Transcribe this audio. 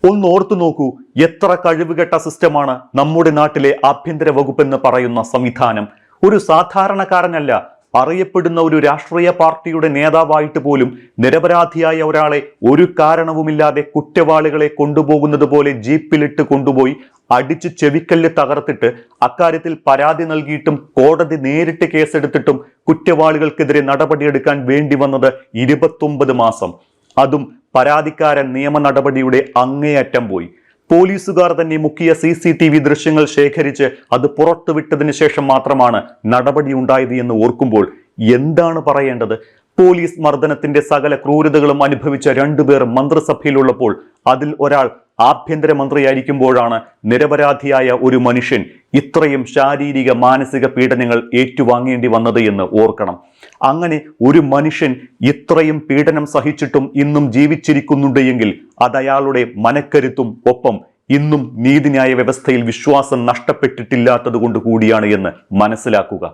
ഒന്ന് ഓർത്തു നോക്കൂ, എത്ര കഴിവുകെട്ട സിസ്റ്റമാണ് നമ്മുടെ നാട്ടിലെ ആഭ്യന്തര വകുപ്പെന്ന് പറയുന്ന സംവിധാനം. ഒരു സാധാരണക്കാരനല്ല, അറിയപ്പെടുന്ന ഒരു രാഷ്ട്രീയ പാർട്ടിയുടെ നേതാവായിട്ട് പോലും നിരപരാധിയായ ഒരാളെ ഒരു കാരണവുമില്ലാതെ കുറ്റവാളികളെ കൊണ്ടുപോകുന്നത് പോലെ ജീപ്പിലിട്ട് കൊണ്ടുപോയി അടിച്ചു ചെവിക്കല്ല് തകർത്തിട്ട് അക്കാര്യത്തിൽ പരാതി നൽകിയിട്ടും കോടതി നേരിട്ട് കേസെടുത്തിട്ടും കുറ്റവാളികൾക്കെതിരെ നടപടിയെടുക്കാൻ വേണ്ടി വന്നത് 29 മാസം. അതും പരാതിക്കാരൻ നിയമ നടപടിയുടെ അങ്ങേയറ്റം പോയി. പോലീസുകാർ തന്നെ മുക്കിയ CCTV ദൃശ്യങ്ങൾ ശേഖരിച്ച് അത് പുറത്തുവിട്ടതിന് ശേഷം മാത്രമാണ് നടപടി ഉണ്ടായത് എന്ന് ഓർക്കുമ്പോൾ എന്താണ് പറയേണ്ടത്? പോലീസ് മർദ്ദനത്തിന്റെ സകല ക്രൂരതകളും അനുഭവിച്ച 2 പേർ മന്ത്രിസഭയിലുള്ളപ്പോൾ അതിൽ ഒരാൾ ആഭ്യന്തരമന്ത്രിയായിരിക്കുമ്പോഴാണ് നിരപരാധിയായ ഒരു മനുഷ്യൻ ഇത്രയും ശാരീരിക മാനസിക പീഡനങ്ങൾ ഏറ്റുവാങ്ങേണ്ടി വന്നത് എന്ന് ഓർക്കണം. അങ്ങനെ ഒരു മനുഷ്യൻ ഇത്രയും പീഡനം സഹിച്ചിട്ടും ഇന്നും ജീവിച്ചിരിക്കുന്നുണ്ട് എങ്കിൽ അത് അയാളുടെ മനക്കരുത്തും ഒപ്പം ഇന്നും നീതിന്യായ വ്യവസ്ഥയിൽ വിശ്വാസം നഷ്ടപ്പെട്ടിട്ടില്ലാത്തത് കൊണ്ട് കൂടിയാണ് എന്ന് മനസ്സിലാക്കുക.